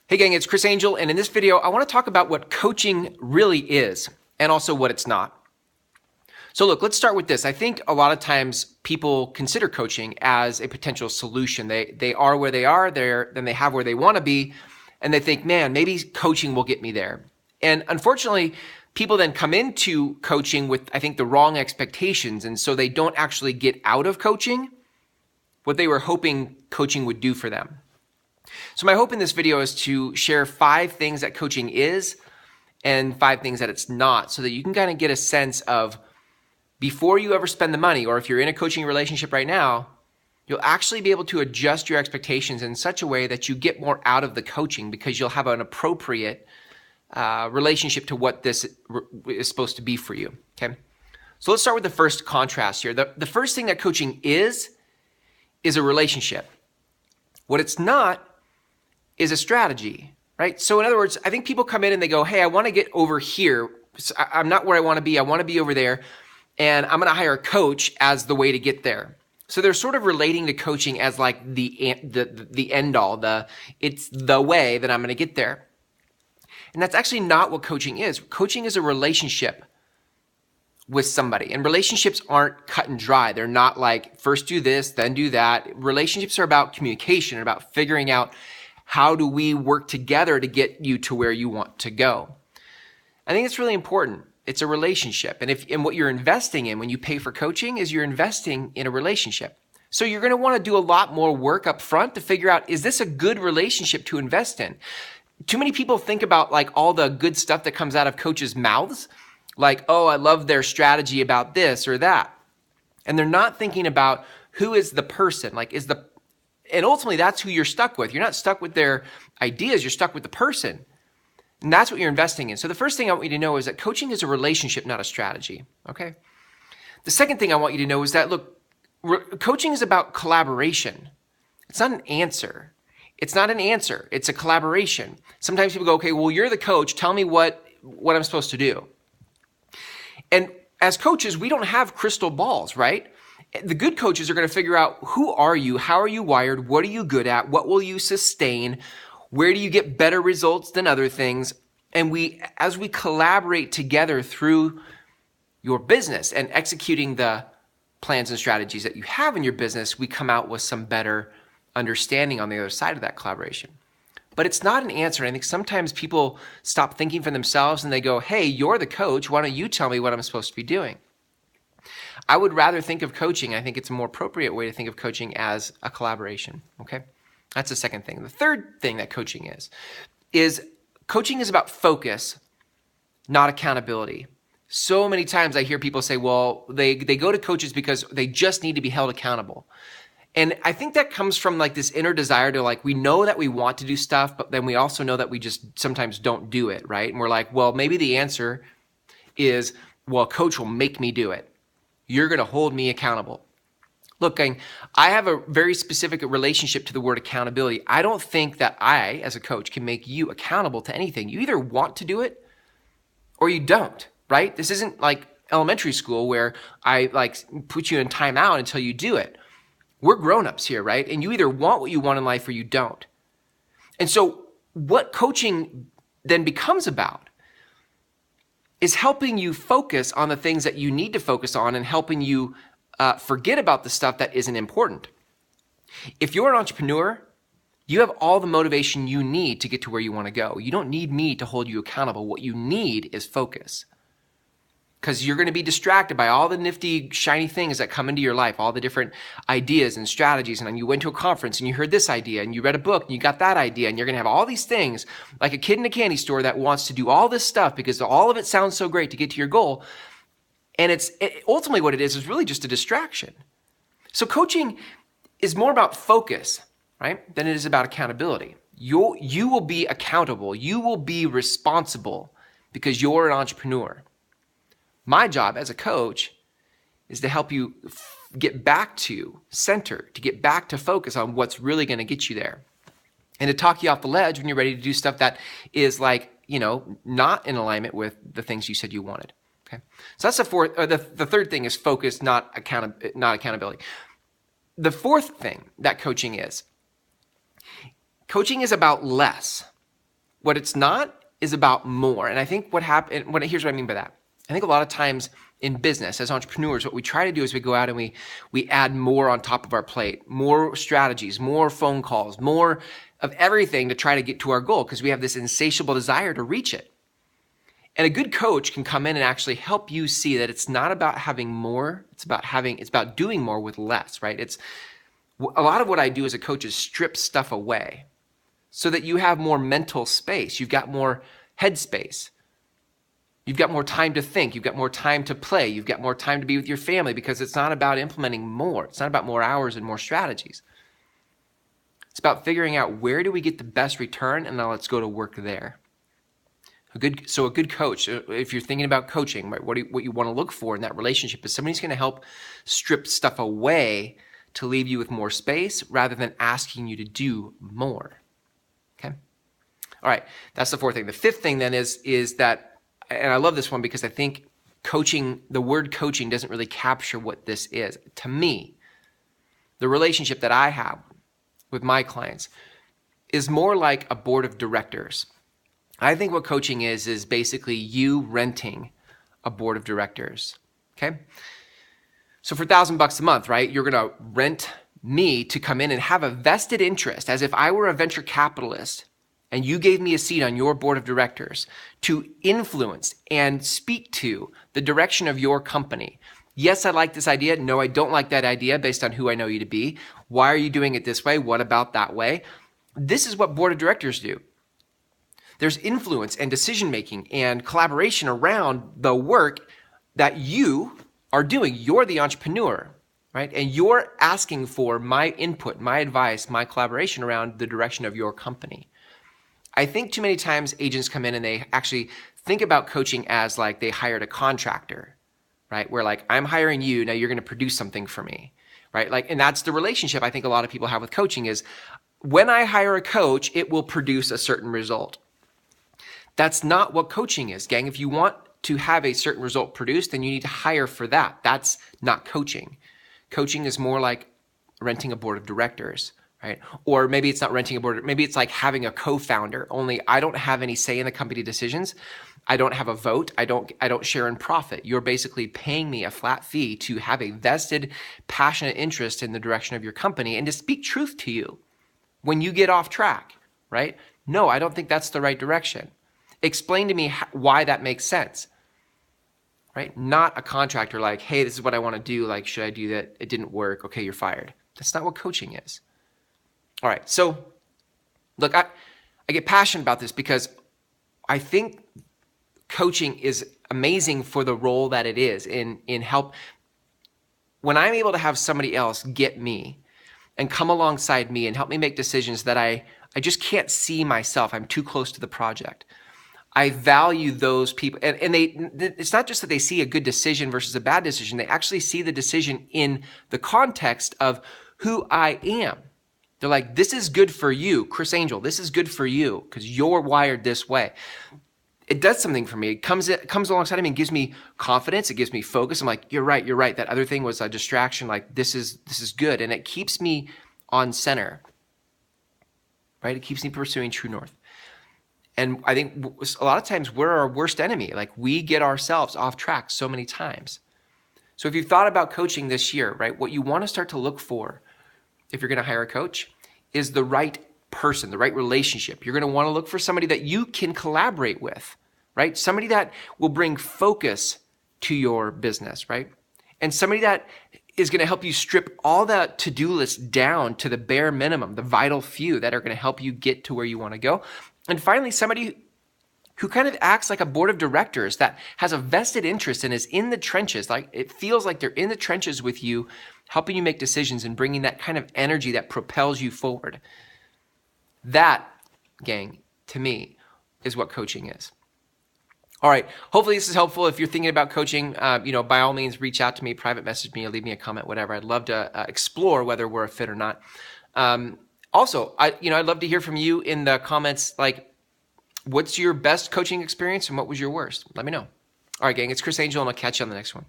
Hey gang, it's Chris Angel, and in this video, I want to talk about what coaching really is and also what it's not. So look, let's start with this. I think a lot of times people consider coaching as a potential solution. They are where they are, then they have where they want to be, and they think, man, maybe coaching will get me there. And unfortunately, people then come into coaching with, I think, the wrong expectations, and so they don't actually get out of coaching what they were hoping coaching would do for them. So my hope in this video is to share 5 things that coaching is and 5 things that it's not, so that you can kind of get a sense of, before you ever spend the money, or if you're in a coaching relationship right now, you'll actually be able to adjust your expectations in such a way that you get more out of the coaching, because you'll have an appropriate relationship to what this is supposed to be for you, okay? So let's start with the first contrast here. The first thing that coaching is a relationship. What it's not is a strategy, right? So in other words, I think people come in and they go, hey, I want to get over here. I'm not where I want to be. I want to be over there. And I'm going to hire a coach as the way to get there. So they're sort of relating to coaching as like the end all, it's the way that I'm going to get there. And that's actually not what coaching is. Coaching is a relationship with somebody. And relationships aren't cut and dry. They're not like first do this, then do that. Relationships are about communication, about figuring out how do we work together to get you to where you want to go. I think it's really important. It's a relationship. And what you're investing in when you pay for coaching is you're investing in a relationship. So you're going to want to do a lot more work up front to figure out, is this a good relationship to invest in? Too many people think about like all the good stuff that comes out of coaches' mouths. Like, oh, I love their strategy about this or that. And they're not thinking about who is the person, and ultimately that's who you're stuck with. You're not stuck with their ideas, you're stuck with the person. And that's what you're investing in. So the first thing I want you to know is that coaching is a relationship, not a strategy, okay? The second thing I want you to know is that, look, coaching is about collaboration. It's not an answer. It's not an answer, it's a collaboration. Sometimes people go, okay, well, you're the coach, tell me what I'm supposed to do. And as coaches, we don't have crystal balls, right? The good coaches are going to figure out, who are you? How are you wired? What are you good at? What will you sustain? Where do you get better results than other things? And as we collaborate together through your business and executing the plans and strategies that you have in your business, we come out with some better understanding on the other side of that collaboration. But it's not an answer. I think sometimes people stop thinking for themselves and they go, hey, you're the coach. Why don't you tell me what I'm supposed to be doing? I would rather think of coaching. I think it's a more appropriate way to think of coaching as a collaboration, okay? That's the second thing. The third thing that coaching is coaching is about focus, not accountability. So many times I hear people say, well, they go to coaches because they just need to be held accountable. And I think that comes from like this inner desire to like, we know that we want to do stuff, but then we also know that we just sometimes don't do it, right? And we're like, well, maybe the answer is, well, coach will make me do it. You're going to hold me accountable. Look, gang, I have a very specific relationship to the word accountability. I don't think that I, as a coach, can make you accountable to anything. You either want to do it or you don't, right? This isn't like elementary school where I like put you in timeout until you do it. We're grown-ups here, right? And you either want what you want in life or you don't. And so what coaching then becomes about is helping you focus on the things that you need to focus on and helping you forget about the stuff that isn't important. If you're an entrepreneur, you have all the motivation you need to get to where you want to go. You don't need me to hold you accountable. What you need is focus. Because you're going to be distracted by all the nifty, shiny things that come into your life, all the different ideas and strategies. And then you went to a conference and you heard this idea and you read a book and you got that idea. And you're going to have all these things like a kid in a candy store that wants to do all this stuff because all of it sounds so great to get to your goal. And ultimately what it is really just a distraction. So coaching is more about focus, right, than it is about accountability. You will be accountable. You will be responsible because you're an entrepreneur. My job as a coach is to help you get back to center, to get back to focus on what's really going to get you there. And to talk you off the ledge when you're ready to do stuff that is like, not in alignment with the things you said you wanted. Okay. So that's the third thing is focus, not accountability. The fourth thing that coaching is about less. what it's not is about more. And I think here's what I mean by that. I think a lot of times in business as entrepreneurs, what we try to do is we go out and we add more on top of our plate, more strategies, more phone calls, more of everything to try to get to our goal because we have this insatiable desire to reach it. And a good coach can come in and actually help you see that it's not about having more, it's about doing more with less, right? It's a lot of what I do as a coach is strip stuff away so that you have more mental space, you've got more head space. You've got more time to think. You've got more time to play. You've got more time to be with your family because it's not about implementing more. It's not about more hours and more strategies. It's about figuring out where do we get the best return, and now let's go to work there. A good coach, if you're thinking about coaching, right, what you want to look for in that relationship is somebody who's going to help strip stuff away to leave you with more space rather than asking you to do more. Okay? All right, that's the fourth thing. The fifth thing then is that, and I love this one because I think the word coaching doesn't really capture what this is. To me, the relationship that I have with my clients is more like a board of directors. I think what coaching is basically you renting a board of directors, okay? So for $1,000 a month, right, you're gonna rent me to come in and have a vested interest as if I were a venture capitalist and you gave me a seat on your board of directors to influence and speak to the direction of your company. Yes, I like this idea. No, I don't like that idea based on who I know you to be. Why are you doing it this way? What about that way? This is what board of directors do. There's influence and decision-making and collaboration around the work that you are doing. You're the entrepreneur, right? And you're asking for my input, my advice, my collaboration around the direction of your company. I think too many times agents come in and they actually think about coaching as like they hired a contractor, right? Where like, I'm hiring you, now you're going to produce something for me, right? Like, and that's the relationship I think a lot of people have with coaching is when I hire a coach, it will produce a certain result. That's not what coaching is, gang. If you want to have a certain result produced, then you need to hire for that. That's not coaching. Coaching is more like renting a board of directors. Right? Or maybe it's not renting a board. Maybe it's like having a co-founder, only I don't have any say in the company decisions. I don't have a vote. I don't share in profit. You're basically paying me a flat fee to have a vested, passionate interest in the direction of your company and to speak truth to you when you get off track, right? No, I don't think that's the right direction. Explain to me why that makes sense, right? Not a contractor like, hey, this is what I want to do. Like, should I do that? It didn't work. Okay, you're fired. That's not what coaching is. All right, so look, I get passionate about this because I think coaching is amazing for the role that it is in help. When I'm able to have somebody else get me and come alongside me and help me make decisions that I just can't see myself, I'm too close to the project. I value those people, and it's not just that they see a good decision versus a bad decision, they actually see the decision in the context of who I am. They're like, this is good for you, Chris Angel. This is good for you because you're wired this way. It does something for me. It comes alongside me and gives me confidence. It gives me focus. I'm like, you're right. That other thing was a distraction. Like this is good. And it keeps me on center, right? It keeps me pursuing true north. And I think a lot of times we're our worst enemy. Like we get ourselves off track so many times. So if you've thought about coaching this year, right, what you want to start to look for if you're going to hire a coach is the right person, the right relationship. You're going to want to look for somebody that you can collaborate with, right? Somebody that will bring focus to your business, right? And somebody that is going to help you strip all that to-do list down to the bare minimum, the vital few that are going to help you get to where you want to go. And finally, somebody who kind of acts like a board of directors that has a vested interest and is in the trenches. Like it feels like they're in the trenches with you, helping you make decisions and bringing that kind of energy that propels you forward. That, gang, to me, is what coaching is. All right. Hopefully this is helpful. If you're thinking about coaching, by all means, reach out to me, private message me, or leave me a comment, whatever. I'd love to explore whether we're a fit or not. Also, I'd love to hear from you in the comments, like, what's your best coaching experience and what was your worst? Let me know. All right, gang, it's Chris Angel, and I'll catch you on the next one.